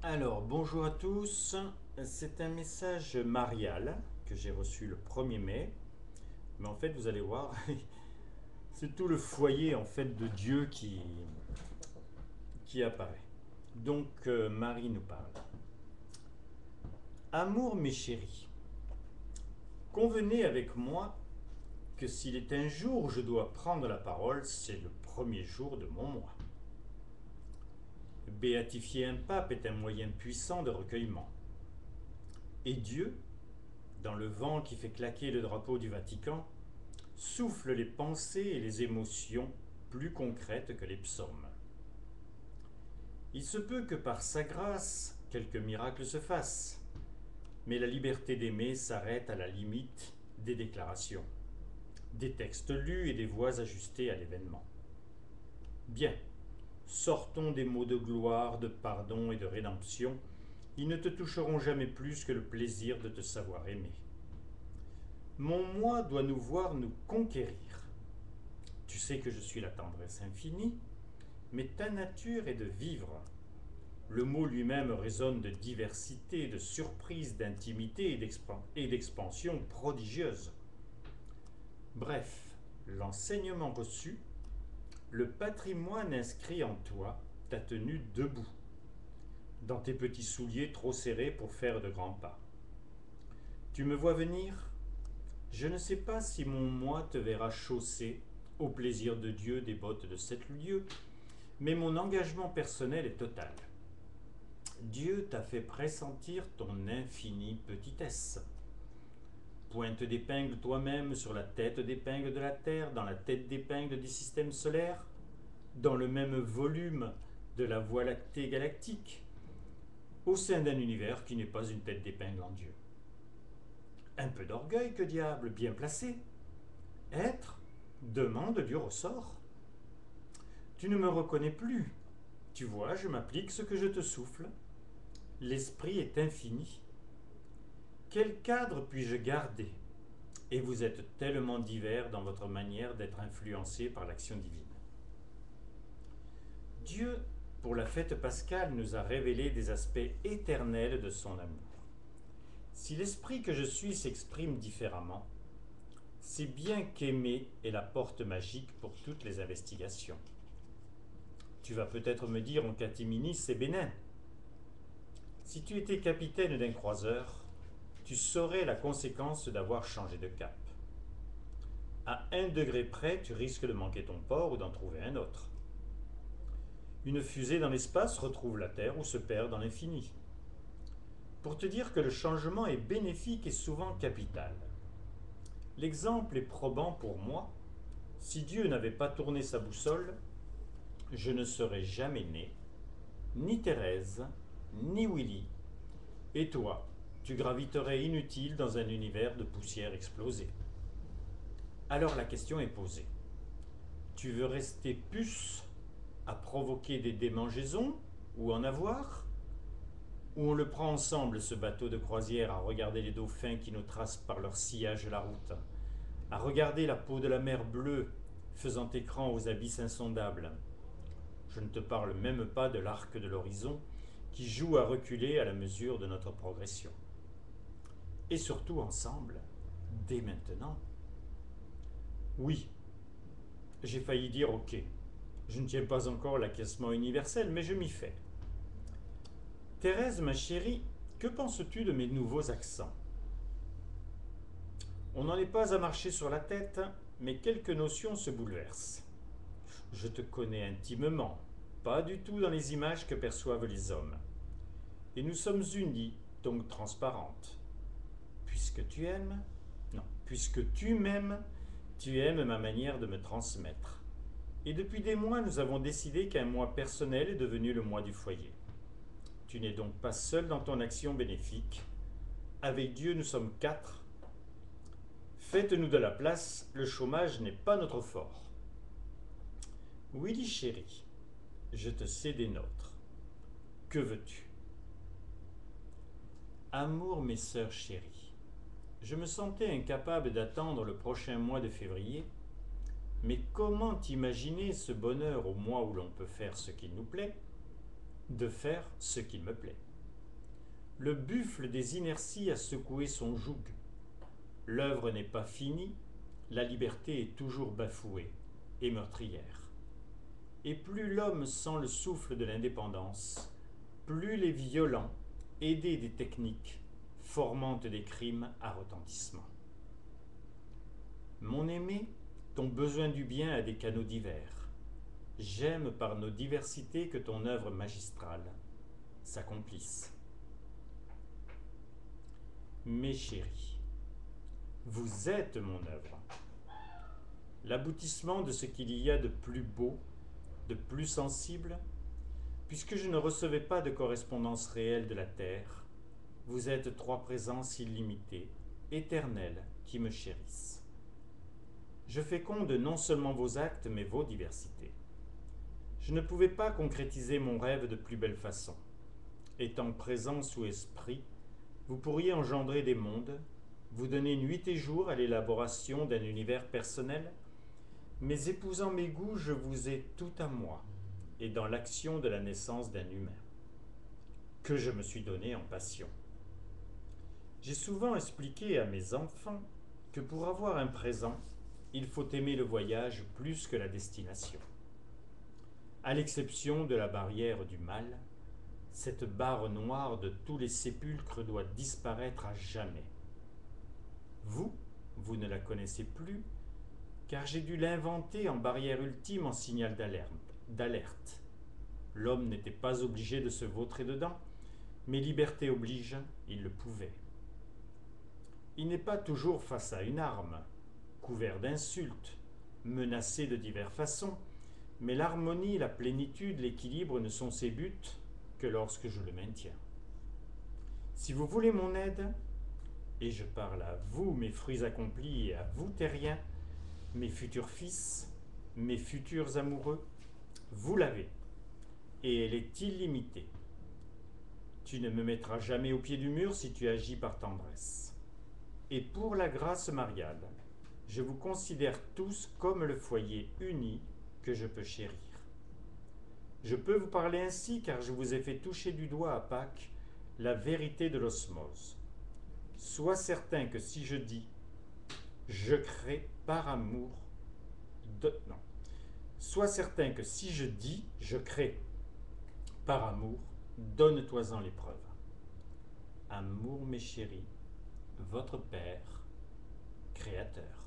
Alors, bonjour à tous. C'est un message marial que j'ai reçu le 1er mai. Mais en fait, vous allez voir, c'est tout le foyer en fait de Dieu qui apparaît. Donc, Marie nous parle. Amour, mes chéris, convenez avec moi que s'il est un jour où je dois prendre la parole, c'est le premier jour de mon mois. Béatifier un pape est un moyen puissant de recueillement. Et Dieu, dans le vent qui fait claquer le drapeau du Vatican, souffle les pensées et les émotions plus concrètes que les psaumes. Il se peut que par sa grâce, quelques miracles se fassent, mais la liberté d'aimer s'arrête à la limite des déclarations, des textes lus et des voix ajustées à l'événement. Bien, sortons des mots de gloire, de pardon et de rédemption. Ils ne te toucheront jamais plus que le plaisir de te savoir aimer. Mon moi doit nous voir nous conquérir. Tu sais que je suis la tendresse infinie, mais ta nature est de vivre. Le mot lui-même résonne de diversité, de surprise, d'intimité et d'expansion prodigieuse. Bref, l'enseignement reçu, le patrimoine inscrit en toi t'a tenu debout, dans tes petits souliers trop serrés pour faire de grands pas. Tu me vois venir ? Je ne sais pas si mon moi te verra chausser, au plaisir de Dieu, des bottes de 7 lieues, mais mon engagement personnel est total. Dieu t'a fait pressentir ton infinie petitesse. Pointe d'épingle toi-même sur la tête d'épingle de la Terre, dans la tête d'épingle des systèmes solaires, dans le même volume de la Voie lactée galactique, au sein d'un univers qui n'est pas une tête d'épingle en Dieu. Un peu d'orgueil, que diable, bien placé. Être demande du ressort. Tu ne me reconnais plus. Tu vois, je m'applique ce que je te souffle. L'esprit est infini. Quel cadre puis-je garder ? Et vous êtes tellement divers dans votre manière d'être influencés par l'action divine. Dieu, pour la fête pascale, nous a révélé des aspects éternels de son amour. Si l'esprit que je suis s'exprime différemment, c'est bien qu'aimer est la porte magique pour toutes les investigations. Tu vas peut-être me dire en catimini, c'est bénin. Si tu étais capitaine d'un croiseur, tu saurais la conséquence d'avoir changé de cap. À 1 degré près, tu risques de manquer ton port ou d'en trouver un autre. Une fusée dans l'espace retrouve la Terre ou se perd dans l'infini. Pour te dire que le changement est bénéfique et souvent capital. L'exemple est probant pour moi. Si Dieu n'avait pas tourné sa boussole, je ne serais jamais né, ni Thérèse, ni Willy. Et toi, tu graviterais inutile dans un univers de poussière explosée. Alors la question est posée. Tu veux rester puce à provoquer des démangeaisons ou en avoir ? Ou on le prend ensemble, ce bateau de croisière, à regarder les dauphins qui nous tracent par leur sillage la route, à regarder la peau de la mer bleue faisant écran aux abysses insondables. Je ne te parle même pas de l'arc de l'horizon qui joue à reculer à la mesure de notre progression. Et surtout ensemble, dès maintenant. Oui, j'ai failli dire ok. Je ne tiens pas encore l'acquiescement universel, mais je m'y fais. Thérèse, ma chérie, que penses-tu de mes nouveaux accents ? On n'en est pas à marcher sur la tête, mais quelques notions se bouleversent. Je te connais intimement, pas du tout dans les images que perçoivent les hommes. Et nous sommes unis, donc transparentes. Puisque tu aimes, non, puisque tu m'aimes, tu aimes ma manière de me transmettre. Et depuis des mois, nous avons décidé qu'un moi personnel est devenu le moi du foyer. Tu n'es donc pas seul dans ton action bénéfique. Avec Dieu, nous sommes 4. Faites-nous de la place, le chômage n'est pas notre fort. Willy chéri, je te sais des nôtres. Que veux-tu ? Amour, mes sœurs chéries, je me sentais incapable d'attendre le prochain mois de février, mais comment imaginer ce bonheur au mois où l'on peut faire ce qu'il nous plaît, de faire ce qu'il me plaît ? Le buffle des inerties a secoué son joug. L'œuvre n'est pas finie, la liberté est toujours bafouée et meurtrière. Et plus l'homme sent le souffle de l'indépendance, plus les violents, aidés des techniques, fomentent des crimes à retentissement. Mon aimé, ton besoin du bien a des canaux divers. J'aime par nos diversités que ton œuvre magistrale s'accomplisse. Mes chéris, vous êtes mon œuvre, l'aboutissement de ce qu'il y a de plus beau, de plus sensible, puisque je ne recevais pas de correspondance réelle de la terre. Vous êtes trois présences illimitées, éternelles, qui me chérissent. Je féconde non seulement vos actes, mais vos diversités. Je ne pouvais pas concrétiser mon rêve de plus belle façon. Étant présent sous esprit, vous pourriez engendrer des mondes, vous donner nuit et jour à l'élaboration d'un univers personnel, mais épousant mes goûts, je vous ai tout à moi, et dans l'action de la naissance d'un humain, que je me suis donné en passion. J'ai souvent expliqué à mes enfants que pour avoir un présent, il faut aimer le voyage plus que la destination. À l'exception de la barrière du mal, cette barre noire de tous les sépulcres doit disparaître à jamais. Vous, vous ne la connaissez plus, car j'ai dû l'inventer en barrière ultime, en signal d'alerte. L'homme n'était pas obligé de se vautrer dedans, mais liberté oblige, il le pouvait. Il n'est pas toujours face à une arme, couvert d'insultes, menacé de diverses façons, mais l'harmonie, la plénitude, l'équilibre ne sont ses buts que lorsque je le maintiens. Si vous voulez mon aide, et je parle à vous, mes fruits accomplis, et à vous, terriens, mes futurs fils, mes futurs amoureux, vous l'avez, et elle est illimitée. Tu ne me mettras jamais au pied du mur si tu agis par tendresse. Et pour la grâce mariale, je vous considère tous comme le foyer uni que je peux chérir. Je peux vous parler ainsi car je vous ai fait toucher du doigt à Pâques la vérité de l'osmose. Sois certain que si je dis « je crée par amour », Sois certain que si je dis « je crée par amour », donne-toi-en l'épreuve. Amour, mes chéris, votre Père, Créateur.